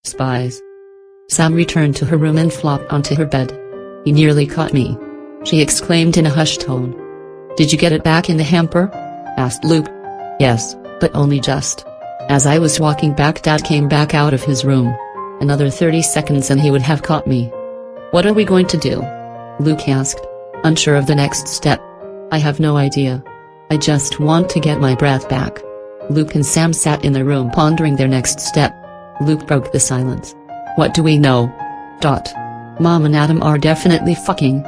Spies. Sam returned to her room and flopped onto her bed. "He nearly caught me," she exclaimed in a hushed tone. "Did you get it back in the hamper?" asked Luke. "Yes, but only just. As I was walking back, Dad came back out of his room. Another 30 seconds and he would have caught me." "What are we going to do?" Luke asked, unsure of the next step. "I have no idea. I just want to get my breath back." Luke and Sam sat in the room pondering their next step. Luke broke the silence. "What do we know? Mom and Adam are definitely fucking.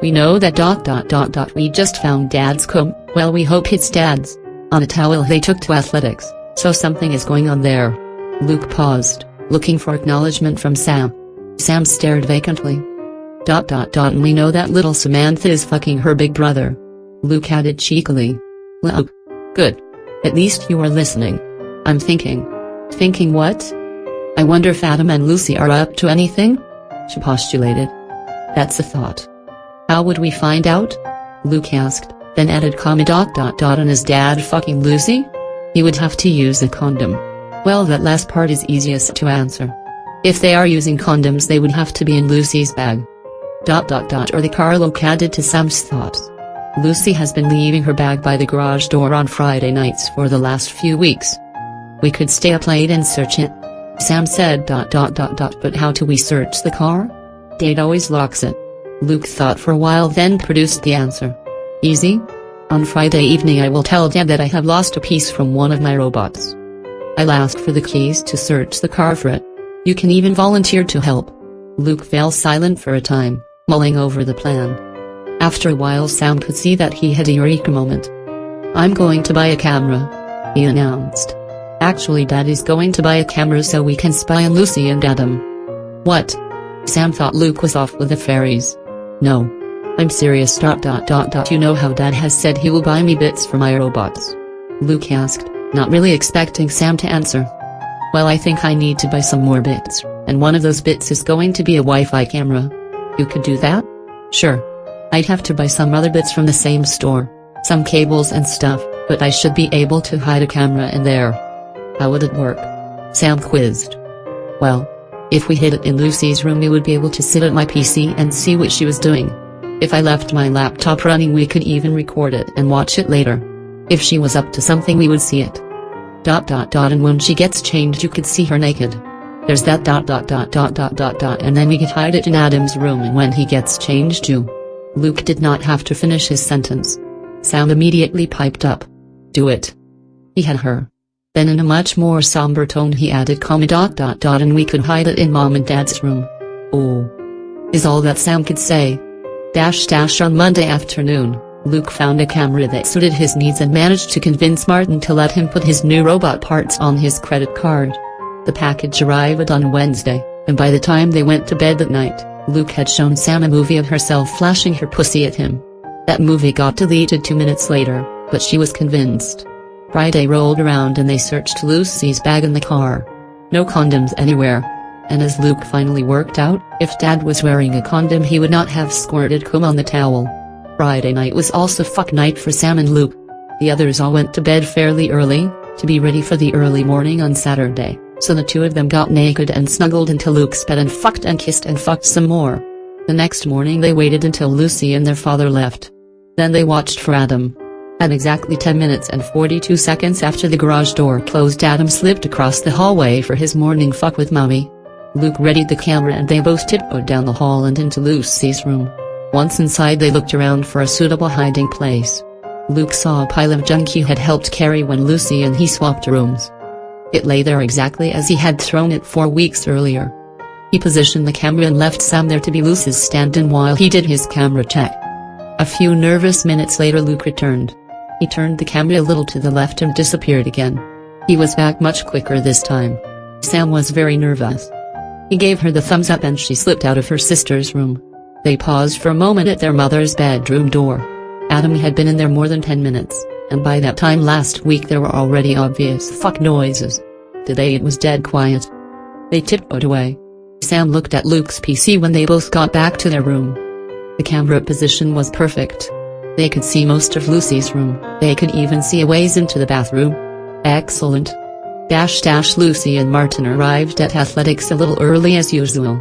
We know that ... We just found Dad's comb, well, we hope it's Dad's, on a towel they took to athletics, so something is going on there." Luke paused, looking for acknowledgement from Sam. Sam stared vacantly. ... And we know that little Samantha is fucking her big brother," Luke added cheekily. "Luke. Good. At least you are listening." "I'm thinking." "Thinking what?" "I wonder if Adam and Lucy are up to anything?" she postulated. "That's a thought." "How would we find out?" Luke asked, then added, "And is Dad fucking Lucy?" "He would have to use a condom." "Well, that last part is easiest to answer. If they are using condoms, they would have to be in Lucy's bag." ... Or the car," Luke added to Sam's thoughts. "Lucy has been leaving her bag by the garage door on Friday nights for the last few weeks. We could stay up late and search it," Sam said. ... But how do we search the car? Dad always locks it." Luke thought for a while, then produced the answer. "Easy. On Friday evening I will tell Dad that I have lost a piece from one of my robots. I'll ask for the keys to search the car for it. You can even volunteer to help." Luke fell silent for a time, mulling over the plan. After a while Sam could see that he had a eureka moment. "I'm going to buy a camera," he announced. "Actually, Dad is going to buy a camera so we can spy on Lucy and Adam." "What?" Sam thought Luke was off with the fairies. "No. I'm serious. ... You know how Dad has said he will buy me bits for my robots?" Luke asked, not really expecting Sam to answer. "Well, I think I need to buy some more bits, and one of those bits is going to be a Wi-Fi camera." "You could do that?" "Sure. I'd have to buy some other bits from the same store, some cables and stuff, but I should be able to hide a camera in there." "How would it work?" Sam quizzed. "Well, if we hid it in Lucy's room, we would be able to sit at my PC and see what she was doing. If I left my laptop running, we could even record it and watch it later. If she was up to something, we would see it. ... And when she gets changed, you could see her naked. There's that ... And then we could hide it in Adam's room, and when he gets changed, you..." Luke did not have to finish his sentence. Sam immediately piped up. "Do it." He had her. Then in a much more somber tone he added, ... And we could hide it in Mom and Dad's room. "Oh," is all that Sam could say. ... On Monday afternoon, Luke found a camera that suited his needs and managed to convince Martin to let him put his new robot parts on his credit card. The package arrived on Wednesday, and by the time they went to bed that night, Luke had shown Sam a movie of herself flashing her pussy at him. That movie got deleted 2 minutes later, but she was convinced. Friday rolled around and they searched Lucy's bag in the car. No condoms anywhere. And as Luke finally worked out, if Dad was wearing a condom, he would not have squirted cum on the towel. Friday night was also fuck night for Sam and Luke. The others all went to bed fairly early, to be ready for the early morning on Saturday, so the two of them got naked and snuggled into Luke's bed and kissed and fucked some more. The next morning they waited until Lucy and their father left. Then they watched for Adam. At exactly 10 minutes and 42 seconds after the garage door closed, Adam slipped across the hallway for his morning fuck with Mommy. Luke readied the camera and they both tiptoed down the hall and into Lucy's room. Once inside, they looked around for a suitable hiding place. Luke saw a pile of junk he had helped carry when Lucy and he swapped rooms. It lay there exactly as he had thrown it 4 weeks earlier. He positioned the camera and left Sam there to be Lucy's stand-in while he did his camera check. A few nervous minutes later, Luke returned. He turned the camera a little to the left and disappeared again. He was back much quicker this time. Sam was very nervous. He gave her the thumbs up and she slipped out of her sister's room. They paused for a moment at their mother's bedroom door. Adam had been in there more than 10 minutes, and by that time last week there were already obvious fuck noises. Today it was dead quiet. They tiptoed away. Sam looked at Luke's PC when they both got back to their room. The camera position was perfect. They could see most of Lucy's room. They could even see a ways into the bathroom. Excellent. Lucy and Martin arrived at athletics a little early as usual.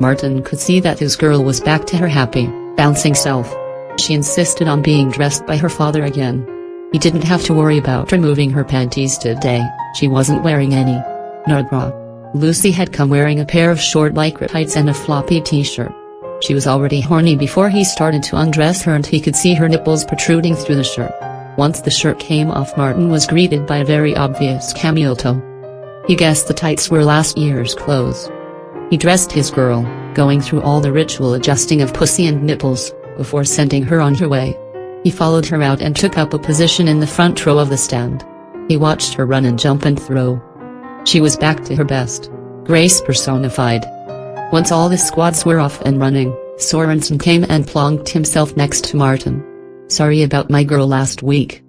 Martin could see that his girl was back to her happy, bouncing self. She insisted on being dressed by her father again. He didn't have to worry about removing her panties today, she wasn't wearing any. Nor bra. Lucy had come wearing a pair of short lycra tights and a floppy t-shirt. She was already horny before he started to undress her, and he could see her nipples protruding through the shirt. Once the shirt came off, Martin was greeted by a very obvious cameo toe. He guessed the tights were last year's clothes. He dressed his girl, going through all the ritual adjusting of pussy and nipples, before sending her on her way. He followed her out and took up a position in the front row of the stand. He watched her run and jump and throw. She was back to her best. Grace personified. Once all the squads were off and running, Sorensen came and plonked himself next to Martin. "Sorry about my girl last week,"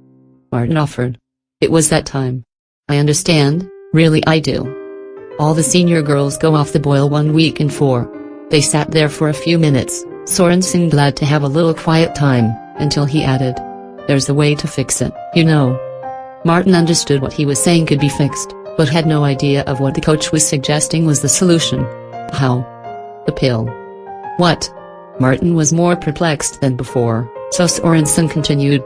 Martin offered. "It was that time." "I understand, really I do. All the senior girls go off the boil 1 week in 4. They sat there for a few minutes, Sorensen glad to have a little quiet time, until he added, "There's a way to fix it, you know." Martin understood what he was saying could be fixed, but had no idea of what the coach was suggesting was the solution. How? The pill. What? Martin was more perplexed than before, so Sorensen continued.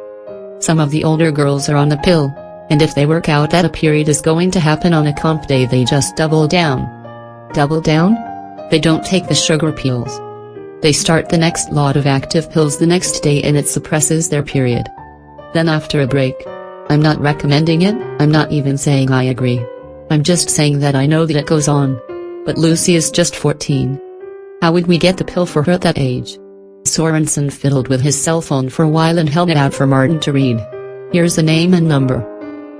"Some of the older girls are on the pill, and if they work out that a period is going to happen on a comp day, they just double down." Double down? They don't take the sugar pills. They start the next lot of active pills the next day and it suppresses their period. Then after a break. I'm not recommending it, I'm not even saying I agree. I'm just saying that I know that it goes on. But Lucy is just 14. How would we get the pill for her at that age? Sorensen fiddled with his cell phone for a while and held it out for Martin to read. "Here's the name and number.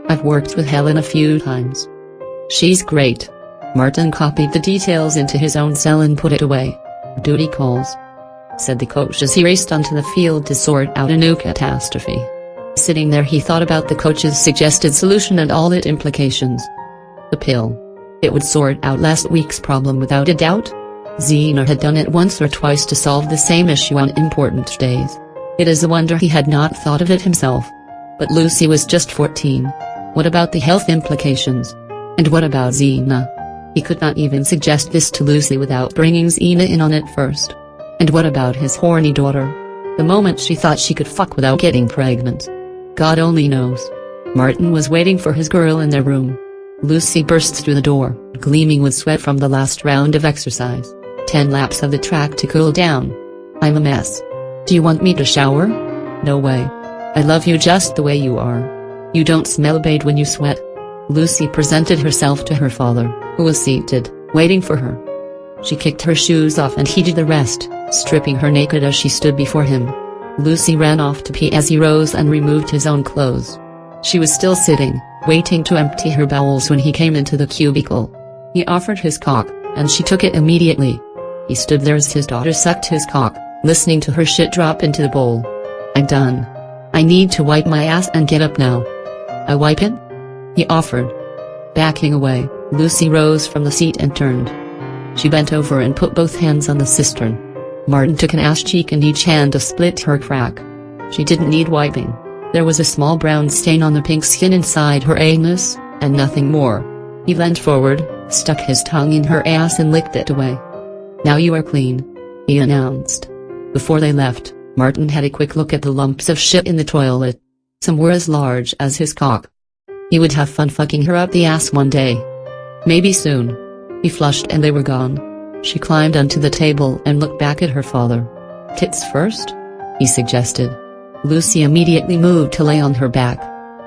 I've worked with Helen a few times. She's great." Martin copied the details into his own cell and put it away. "Duty calls," said the coach as he raced onto the field to sort out a new catastrophe. Sitting there, he thought about the coach's suggested solution and all its implications. The pill. It would sort out last week's problem without a doubt. Zena had done it once or twice to solve the same issue on important days. It is a wonder he had not thought of it himself. But Lucy was just 14. What about the health implications? And what about Zena? He could not even suggest this to Lucy without bringing Zena in on it first. And what about his horny daughter? The moment she thought she could fuck without getting pregnant. God only knows. Martin was waiting for his girl in their room. Lucy burst through the door, gleaming with sweat from the last round of exercise. 10 laps of the track to cool down. "I'm a mess. Do you want me to shower?" "No way. I love you just the way you are. You don't smell bad when you sweat." Lucy presented herself to her father, who was seated, waiting for her. She kicked her shoes off and he did the rest, stripping her naked as she stood before him. Lucy ran off to pee as he rose and removed his own clothes. She was still sitting, waiting to empty her bowels when he came into the cubicle. He offered his cock, and she took it immediately. He stood there as his daughter sucked his cock, listening to her shit drop into the bowl. "I'm done. I need to wipe my ass and get up now." "I wipe it?" he offered. Backing away, Lucy rose from the seat and turned. She bent over and put both hands on the cistern. Martin took an ass cheek in each hand to split her crack. She didn't need wiping. There was a small brown stain on the pink skin inside her anus, and nothing more. He leant forward, stuck his tongue in her ass and licked it away. "Now you are clean," he announced. Before they left, Martin had a quick look at the lumps of shit in the toilet. Some were as large as his cock. He would have fun fucking her up the ass one day. Maybe soon. He flushed and they were gone. She climbed onto the table and looked back at her father. "Tits first?" he suggested. Lucy immediately moved to lay on her back.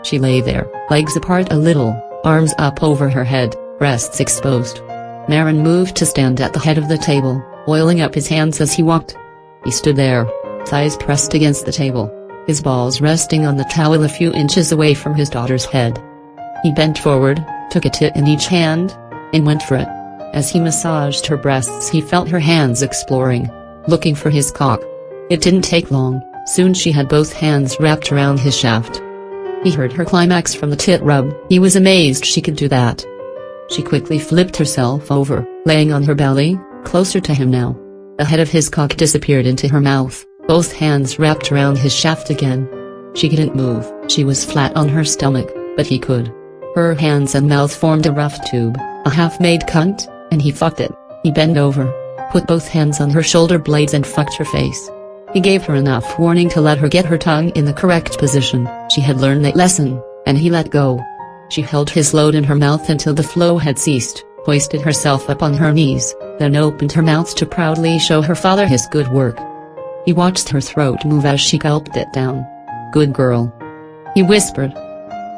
She lay there, legs apart a little, arms up over her head, breasts exposed. Marin moved to stand at the head of the table, oiling up his hands as he walked. He stood there, thighs pressed against the table, his balls resting on the towel a few inches away from his daughter's head. He bent forward, took a tit in each hand, and went for it. As he massaged her breasts, he felt her hands exploring, looking for his cock. It didn't take long, soon she had both hands wrapped around his shaft. He heard her climax from the tit rub. He was amazed she could do that. She quickly flipped herself over, laying on her belly, closer to him now. The head of his cock disappeared into her mouth, both hands wrapped around his shaft again. She couldn't move. She was flat on her stomach, but he could. Her hands and mouth formed a rough tube, a half-made cunt, and he fucked it. He bent over, put both hands on her shoulder blades and fucked her face. He gave her enough warning to let her get her tongue in the correct position. She had learned that lesson, and he let go. She held his load in her mouth until the flow had ceased, hoisted herself up on her knees, then opened her mouth to proudly show her father his good work. He watched her throat move as she gulped it down. "Good girl," he whispered.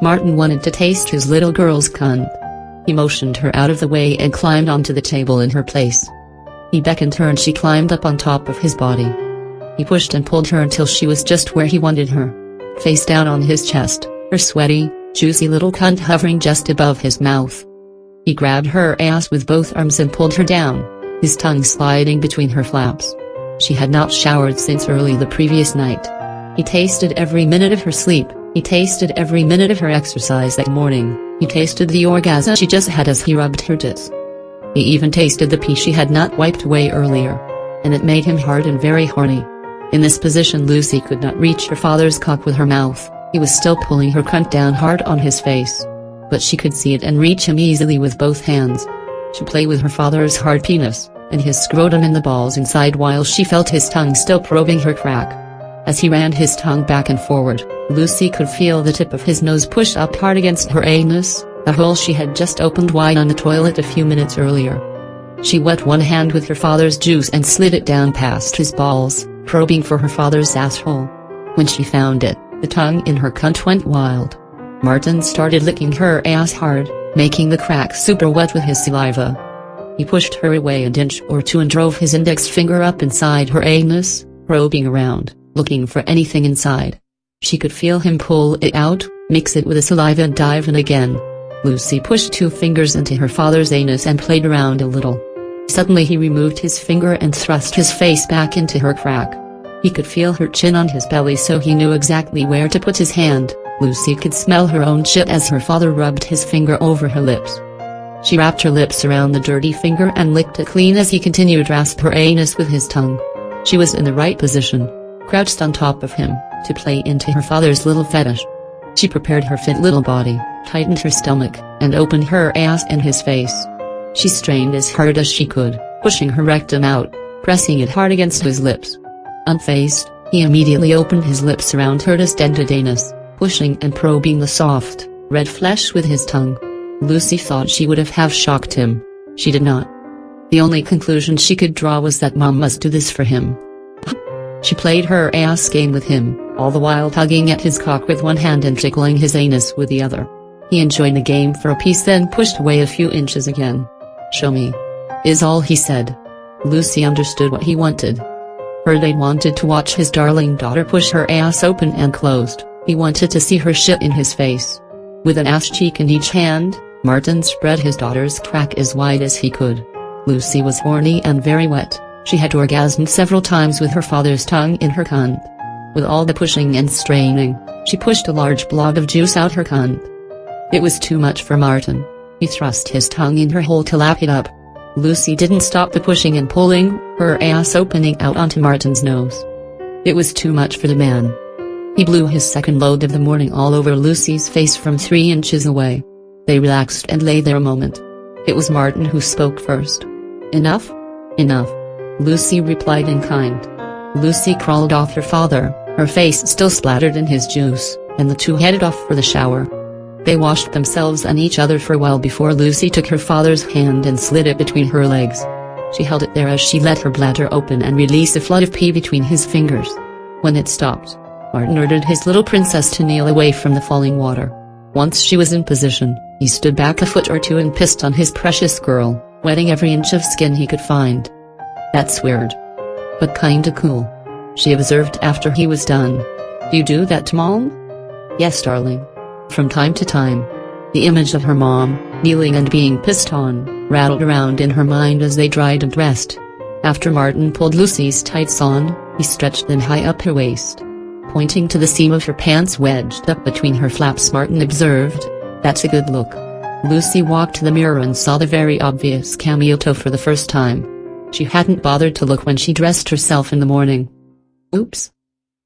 Martin wanted to taste his little girl's cunt. He motioned her out of the way and climbed onto the table in her place. He beckoned her and she climbed up on top of his body. He pushed and pulled her until she was just where he wanted her. Face down on his chest, her sweaty, juicy little cunt hovering just above his mouth. He grabbed her ass with both arms and pulled her down, his tongue sliding between her flaps. She had not showered since early the previous night. He tasted every minute of her sleep, he tasted every minute of her exercise that morning, he tasted the orgasm she just had as he rubbed her tits. He even tasted the pee she had not wiped away earlier. And it made him hard and very horny. In this position Lucy could not reach her father's cock with her mouth, he was still pulling her cunt down hard on his face. But she could see it and reach him easily with both hands. She played with her father's hard penis, and his scrotum in the balls inside while she felt his tongue still probing her crack. As he ran his tongue back and forward, Lucy could feel the tip of his nose push up hard against her anus, the hole she had just opened wide on the toilet a few minutes earlier. She wet one hand with her father's juice and slid it down past his balls, probing for her father's asshole. When she found it, the tongue in her cunt went wild. Martin started licking her ass hard, making the crack super wet with his saliva. He pushed her away an inch or two and drove his index finger up inside her anus, probing around, looking for anything inside. She could feel him pull it out, mix it with the saliva and dive in again. Lucy pushed 2 fingers into her father's anus and played around a little. Suddenly he removed his finger and thrust his face back into her crack. He could feel her chin on his belly so he knew exactly where to put his hand. Lucy could smell her own shit as her father rubbed his finger over her lips. She wrapped her lips around the dirty finger and licked it clean as he continued to rasp her anus with his tongue. She was in the right position, crouched on top of him, to play into her father's little fetish. She prepared her fit little body, tightened her stomach, and opened her ass in his face. She strained as hard as she could, pushing her rectum out, pressing it hard against his lips. Unfazed, he immediately opened his lips around her distended anus, pushing and probing the soft, red flesh with his tongue. Lucy thought she would have shocked him. She did not. The only conclusion she could draw was that Mom must do this for him. She played her ass game with him, all the while tugging at his cock with one hand and tickling his anus with the other. He enjoyed the game for a piece then pushed away a few inches again. "Show me," is all he said. Lucy understood what he wanted. Her dad wanted to watch his darling daughter push her ass open and closed. He wanted to see her shit in his face. With an ass cheek in each hand, Martin spread his daughter's crack as wide as he could. Lucy was horny and very wet. She had orgasmed several times with her father's tongue in her cunt. With all the pushing and straining, she pushed a large blob of juice out her cunt. It was too much for Martin. He thrust his tongue in her hole to lap it up. Lucy didn't stop the pushing and pulling, her ass opening out onto Martin's nose. It was too much for the man. He blew his second load of the morning all over Lucy's face from 3 inches away. They relaxed and lay there a moment. It was Martin who spoke first. "Enough? Enough," Lucy replied in kind. Lucy crawled off her father, her face still splattered in his juice, and the two headed off for the shower. They washed themselves and each other for a while before Lucy took her father's hand and slid it between her legs. She held it there as she let her bladder open and release a flood of pee between his fingers. When it stopped, Martin ordered his little princess to kneel away from the falling water. Once she was in position, he stood back a foot or two and pissed on his precious girl, wetting every inch of skin he could find. "That's weird. But kinda cool," she observed after he was done. "Do you do that to Mom?" "Yes, darling. From time to time." The image of her mom, kneeling and being pissed on, rattled around in her mind as they dried and dressed. After Martin pulled Lucy's tights on, he stretched them high up her waist. Pointing to the seam of her pants wedged up between her flaps, Martin observed, "That's a good look." Lucy walked to the mirror and saw the very obvious cameo toe for the first time. She hadn't bothered to look when she dressed herself in the morning. "Oops,"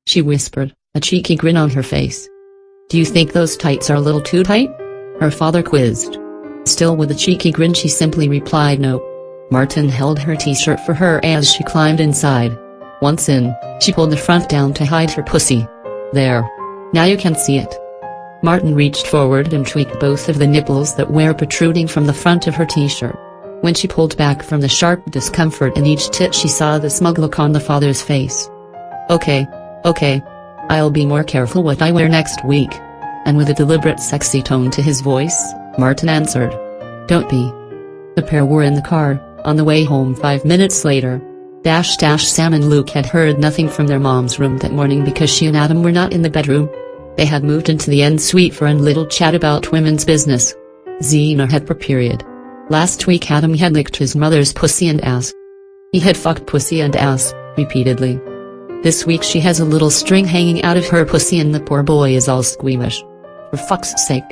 she whispered, a cheeky grin on her face. "Do you think those tights are a little too tight?" her father quizzed. Still with a cheeky grin, she simply replied no. Martin held her t-shirt for her as she climbed inside. Once in, she pulled the front down to hide her pussy. There. Now you can see it. Martin reached forward and tweaked both of the nipples that were protruding from the front of her t-shirt. When she pulled back from the sharp discomfort in each tit, she saw the smug look on the father's face. Okay. I'll be more careful what I wear next week. And with a deliberate sexy tone to his voice, Martin answered. Don't be. The pair were in the car, on the way home 5 minutes later. Sam and Luke had heard nothing from their mom's room that morning because she and Adam were not in the bedroom. They had moved into the en-suite for a little chat about women's business. Xena had per period. Last week Adam had licked his mother's pussy and ass. He had fucked pussy and ass, repeatedly. This week she has a little string hanging out of her pussy and the poor boy is all squeamish. For fuck's sake,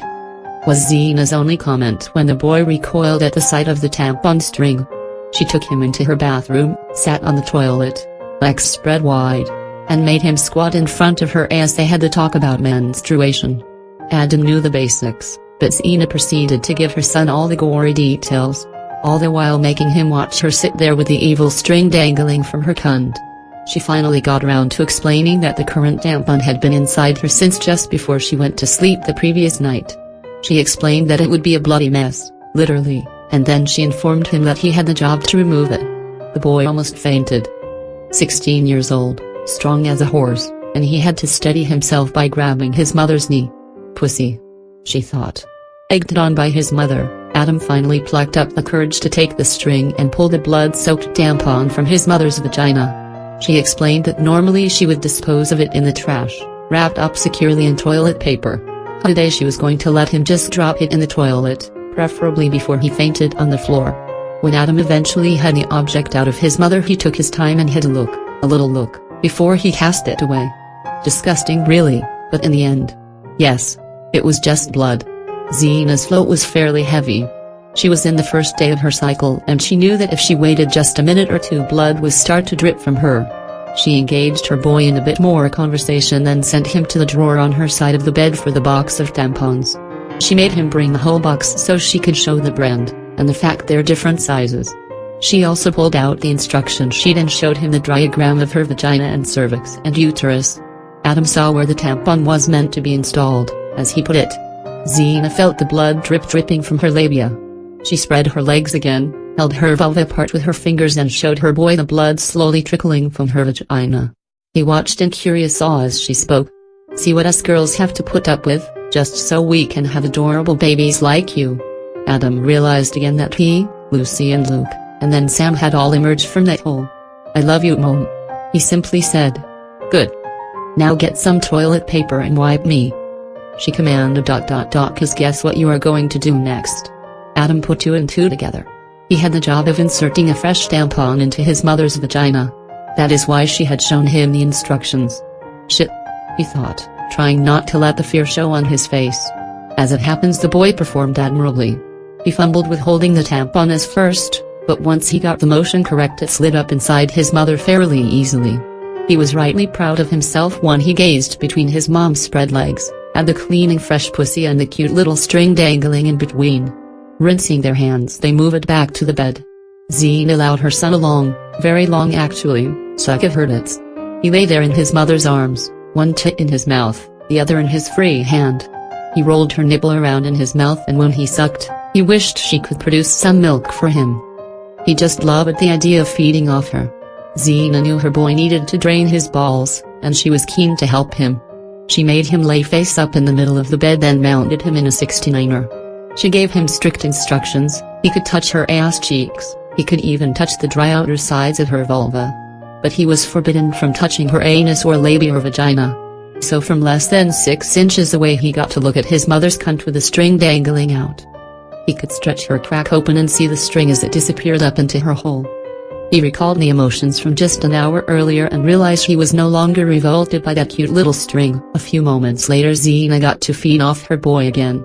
was Xena's only comment when the boy recoiled at the sight of the tampon string. She took him into her bathroom, sat on the toilet, legs spread wide, and made him squat in front of her as they had to talk about menstruation. Adam knew the basics, but Xena proceeded to give her son all the gory details, all the while making him watch her sit there with the evil string dangling from her cunt. She finally got around to explaining that the current tampon had been inside her since just before she went to sleep the previous night. She explained that it would be a bloody mess, literally, and then she informed him that he had the job to remove it. The boy almost fainted. 16 years old, strong as a horse, and he had to steady himself by grabbing his mother's knee. Pussy, she thought. Egged on by his mother, Adam finally plucked up the courage to take the string and pull the blood-soaked tampon from his mother's vagina. She explained that normally she would dispose of it in the trash, wrapped up securely in toilet paper. Today she was going to let him just drop it in the toilet, preferably before he fainted on the floor. When Adam eventually had the object out of his mother, he took his time and had a little look, before he cast it away. Disgusting really, but in the end, yes, it was just blood. Xena's float was fairly heavy. She was in the first day of her cycle and she knew that if she waited just a minute or two blood would start to drip from her. She engaged her boy in a bit more conversation, then sent him to the drawer on her side of the bed for the box of tampons. She made him bring the whole box so she could show the brand, and the fact they're different sizes. She also pulled out the instruction sheet and showed him the diagram of her vagina and cervix and uterus. Adam saw where the tampon was meant to be installed, as he put it. Xena felt the blood dripping from her labia. She spread her legs again, held her vulva apart with her fingers and showed her boy the blood slowly trickling from her vagina. He watched in curious awe as she spoke. See what us girls have to put up with, just so we can have adorable babies like you. Adam realized again that he, Lucy and Luke, and then Sam had all emerged from that hole. I love you, Mom. He simply said. Good. Now get some toilet paper and wipe me. She commanded. Cause guess what you are going to do next? Adam put 2 and 2 together. He had the job of inserting a fresh tampon into his mother's vagina. That is why she had shown him the instructions. Shit, he thought, trying not to let the fear show on his face. As it happens, the boy performed admirably. He fumbled with holding the tampon as first, but once he got the motion correct it slid up inside his mother fairly easily. He was rightly proud of himself when he gazed between his mom's spread legs, at the cleaning fresh pussy and the cute little string dangling in between. Rinsing their hands, they moved back to the bed. Xena allowed her son along, very long actually, suck of her tits. He lay there in his mother's arms, one tit in his mouth, the other in his free hand. He rolled her nipple around in his mouth and when he sucked, he wished she could produce some milk for him. He just loved the idea of feeding off her. Xena knew her boy needed to drain his balls, and she was keen to help him. She made him lay face up in the middle of the bed then mounted him in a 69er. She gave him strict instructions. He could touch her ass cheeks, he could even touch the dry outer sides of her vulva. But he was forbidden from touching her anus or labia or vagina. So from less than 6 inches away he got to look at his mother's cunt with the string dangling out. He could stretch her crack open and see the string as it disappeared up into her hole. He recalled the emotions from just an hour earlier and realized he was no longer revolted by that cute little string. A few moments later Xena got to feed off her boy again.